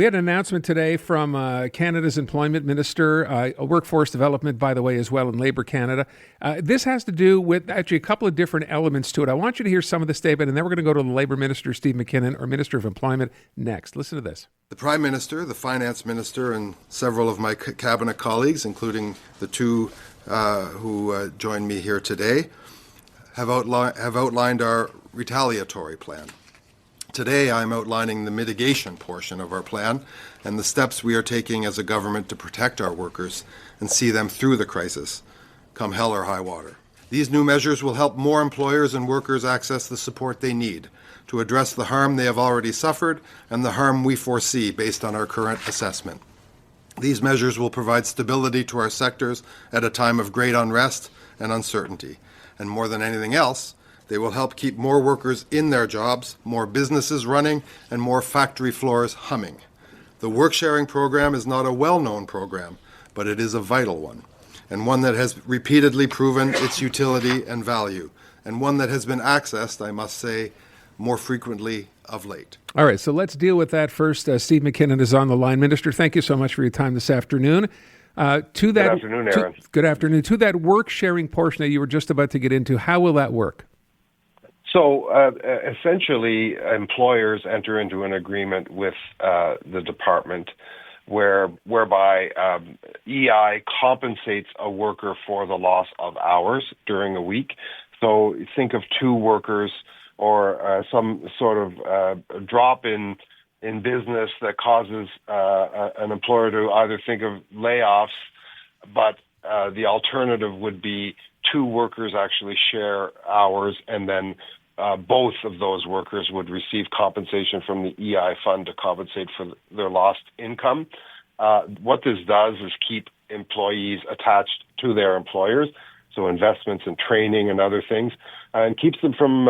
We had an announcement today from Canada's Employment Minister, Workforce Development, by the way, as well, in Labour Canada. This has to do with actually a couple of different elements to it. I want you to hear some of the statement, and then we're going to go to the Labour Minister, Steve MacKinnon, or Minister of Employment, next. Listen to this. The Prime Minister, the Finance Minister, and several of my cabinet colleagues, including the two who joined me here today, have outlined our retaliatory plan. Today, I'm outlining the mitigation portion of our plan and the steps we are taking as a government to protect our workers and see them through the crisis, come hell or high water. These new measures will help more employers and workers access the support they need to address the harm they have already suffered and the harm we foresee based on our current assessment. These measures will provide stability to our sectors at a time of great unrest and uncertainty. And more than anything else, they will help keep more workers in their jobs, more businesses running, and more factory floors humming. The work-sharing program is not a well-known program, but it is a vital one, and one that has repeatedly proven its utility and value, and one that has been accessed, I must say, more frequently of late. All right, so let's deal with that first. Steve MacKinnon is on the line. Minister, thank you so much for your time this afternoon. Good afternoon, Aaron. Good afternoon. To that work-sharing portion that you were just about to get into, how will that work? So essentially, employers enter into an agreement with the department whereby EI compensates a worker for the loss of hours during a week. So think of two workers or some sort of drop in business that causes an employer to either think of layoffs, but the alternative would be two workers actually share hours, and then both of those workers would receive compensation from the EI fund to compensate for their lost income. What this does is keep employees attached to their employers, so investments in training and other things, and keeps them from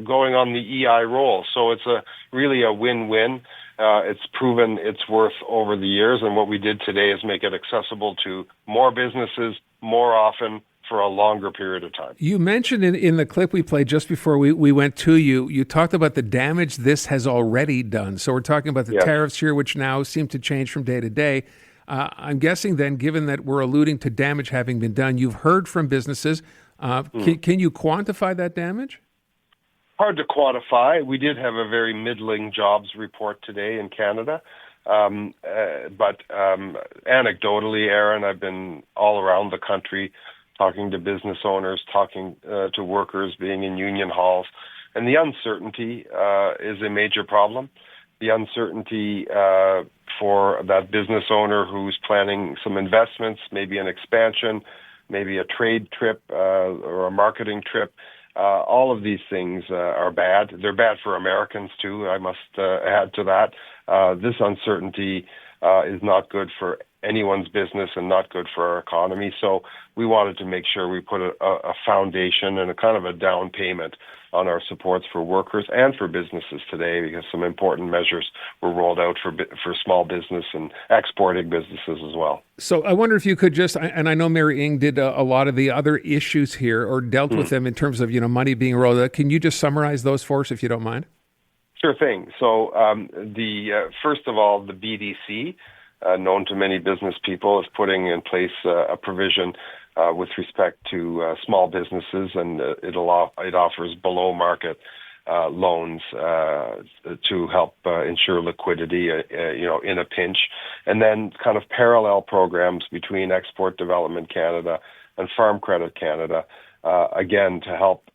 going on the EI roll. So it's really a win-win. It's proven its worth over the years, and what we did today is make it accessible to more businesses more often for a longer period of time. You mentioned in the clip we played just before we went to you talked about the damage this has already done. So we're talking about the tariffs here, which now seem to change from day to day. I'm guessing then, given that we're alluding to damage having been done, you've heard from businesses. Can you quantify that damage? Hard to quantify. We did have a very middling jobs report today in Canada. But anecdotally, Aaron, I've been all around the country talking to business owners, talking to workers, being in union halls. And the uncertainty is a major problem. The uncertainty for that business owner who's planning some investments, maybe an expansion, maybe a trade trip or a marketing trip. All of these things are bad. They're bad for Americans, too, I must add to that. This uncertainty is not good for anyone's business and not good for our economy. So we wanted to make sure we put a foundation and a kind of a down payment on our supports for workers and for businesses today, because some important measures were rolled out for small business and exporting businesses as well. So I wonder if you could just, and I know Mary Ng did a lot of the other issues here or dealt with them in terms of, money being rolled out. Can you just summarize those for us if you don't mind? Sure thing. So first of all, the BDC, known to many business people, is putting in place a provision with respect to small businesses, and it offers below market loans to help ensure liquidity, in a pinch, and then kind of parallel programs between Export Development Canada and Farm Credit Canada. Again, to help,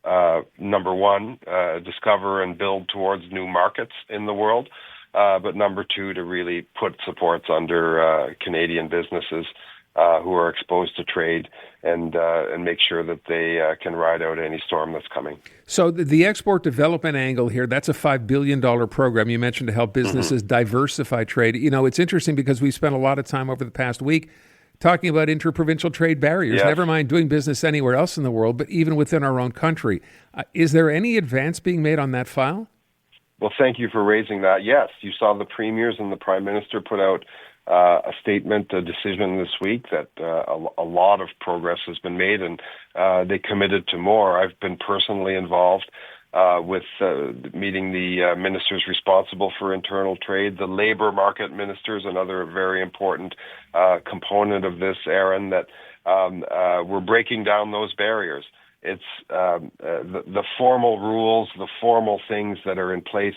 number one, discover and build towards new markets in the world, but number two, to really put supports under Canadian businesses who are exposed to trade and make sure that they can ride out any storm that's coming. So the export development angle here, that's a $5 billion program you mentioned to help businesses diversify trade. It's interesting because we spent a lot of time over the past week talking about interprovincial trade barriers, never mind doing business anywhere else in the world, but even within our own country. Is there any advance being made on that file? Well, thank you for raising that. Yes, you saw the premiers and the Prime Minister put out a statement, a decision this week that a lot of progress has been made, and they committed to more. I've been personally involved with meeting the ministers responsible for internal trade. The labor market ministers, another very important component of this, Aaron, that we're breaking down those barriers. It's the formal rules, the formal things that are in place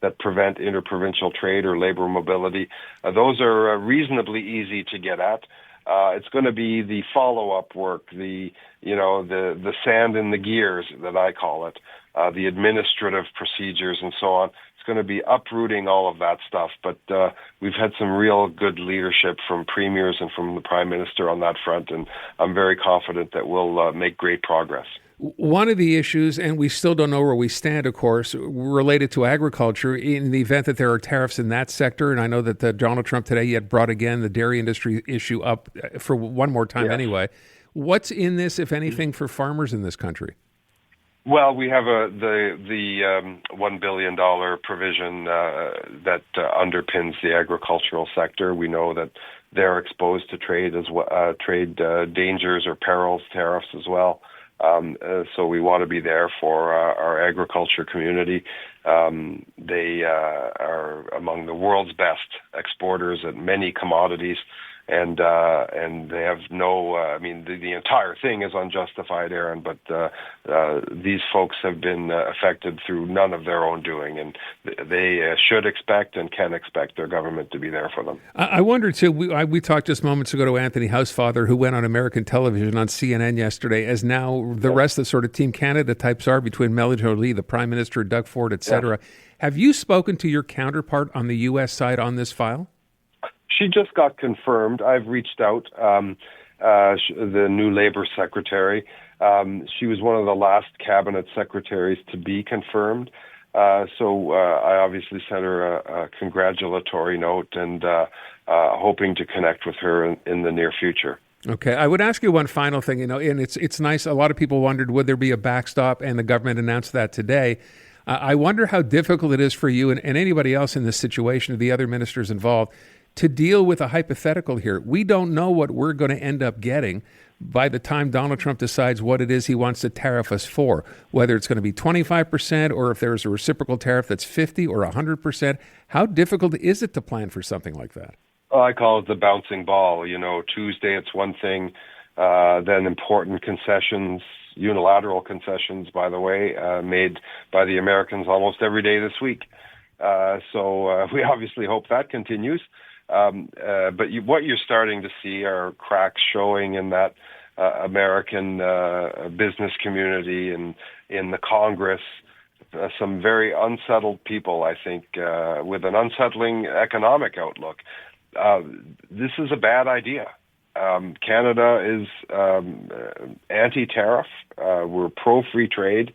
that prevent interprovincial trade or labor mobility. Those are reasonably easy to get at. It's going to be the follow-up work, the sand in the gears that I call it, the administrative procedures and so on. It's going to be uprooting all of that stuff. But we've had some real good leadership from premiers and from the Prime Minister on that front, and I'm very confident that we'll make great progress. One of the issues, and we still don't know where we stand, of course, related to agriculture, in the event that there are tariffs in that sector, and I know that Donald Trump today yet brought again the dairy industry issue up for one more time anyway. What's in this, if anything, for farmers in this country? Well, we have the $1 billion provision that underpins the agricultural sector. We know that they're exposed to trade dangers or perils, tariffs as well. So we want to be there for our agriculture community. They are among the world's best exporters at many commodities, and they have no. The entire thing is unjustified, Aaron. But these folks have been affected through none of their own doing, and they should expect and can expect their government to be there for them. I wonder too. We talked just moments ago to Anthony Housefather, who went on American television on CNN yesterday, as now the rest of the sort of Team Canada types are between Melanie Joly, the Prime Minister, Doug Ford, etc. Yeah. Have you spoken to your counterpart on the U.S. side on this file? She just got confirmed. I've reached out, the new Labor Secretary. She was one of the last cabinet secretaries to be confirmed. So I obviously sent her a congratulatory note and hoping to connect with her in the near future. Okay. I would ask you one final thing, and it's nice. A lot of people wondered, would there be a backstop? And the government announced that today. I wonder how difficult it is for you and anybody else in this situation, the other ministers involved, to deal with a hypothetical here. We don't know what we're going to end up getting by the time Donald Trump decides what it is he wants to tariff us for, whether it's going to be 25% or if there's a reciprocal tariff that's 50 or 100%. How difficult is it to plan for something like that? I call it the bouncing ball. Tuesday it's one thing, then important concessions, unilateral concessions, by the way, made by the Americans almost every day this week. So we obviously hope that continues. But what you're starting to see are cracks showing in that American business community and in the Congress. Some very unsettled people, I think, with an unsettling economic outlook. This is a bad idea. Canada is anti-tariff. We're pro-free trade,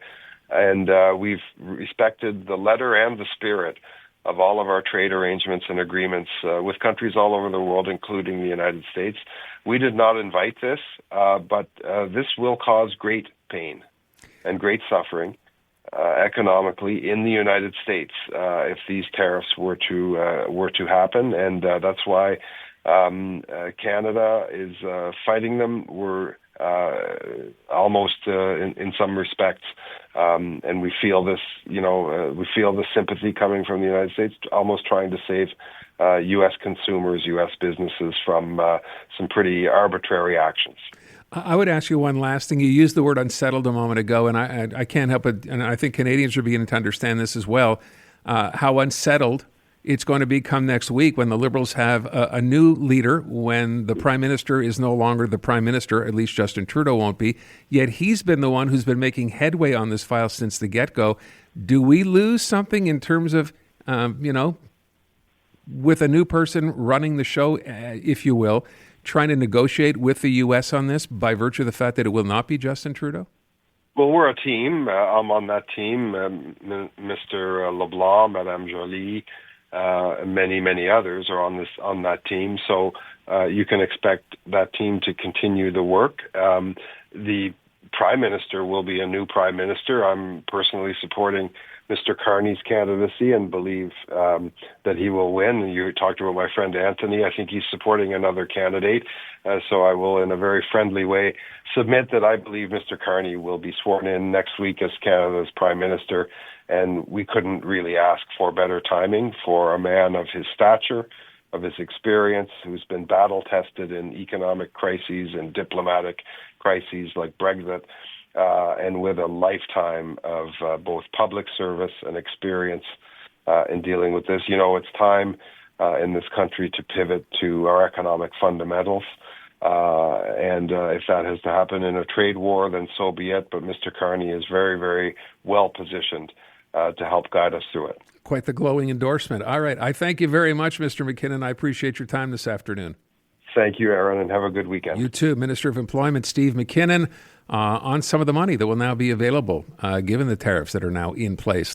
and we've respected the letter and the spirit of all of our trade arrangements and agreements with countries all over the world, including the United States. We did not invite this, but this will cause great pain and great suffering economically in the United States if these tariffs were to happen, and that's why Canada is fighting them. We're almost in some respects, and we feel this. We feel the sympathy coming from the United States, almost trying to save U.S. consumers, U.S. businesses from some pretty arbitrary actions. I would ask you one last thing. You used the word unsettled a moment ago, and I can't help it, and I think Canadians are beginning to understand this as well, how unsettled it's going to be come next week when the Liberals have a new leader, when the Prime Minister is no longer the Prime Minister, at least Justin Trudeau won't be, yet he's been the one who's been making headway on this file since the get-go. Do we lose something in terms of, with a new person running the show, if you will, trying to negotiate with the U.S. on this by virtue of the fact that it will not be Justin Trudeau? Well, we're a team. I'm on that team. Mr. LeBlanc, Madame Joly, many, many others are on that team. So you can expect that team to continue the work. The Prime Minister will be a new Prime Minister. I'm personally supporting Mr. Carney's candidacy and believe that he will win. And you talked about my friend Anthony. I think he's supporting another candidate. So I will, in a very friendly way, submit that I believe Mr. Carney will be sworn in next week as Canada's Prime Minister. And we couldn't really ask for better timing for a man of his stature, of his experience, who's been battle-tested in economic crises and diplomatic crises like Brexit, and with a lifetime of both public service and experience in dealing with this. It's time in this country to pivot to our economic fundamentals. And if that has to happen in a trade war, then so be it. But Mr. Carney is very, very well positioned to help guide us through it. Quite the glowing endorsement. All right. I thank you very much, Mr. MacKinnon. I appreciate your time this afternoon. Thank you, Aaron, and have a good weekend. You too. Minister of Employment Steve MacKinnon on some of the money that will now be available given the tariffs that are now in place.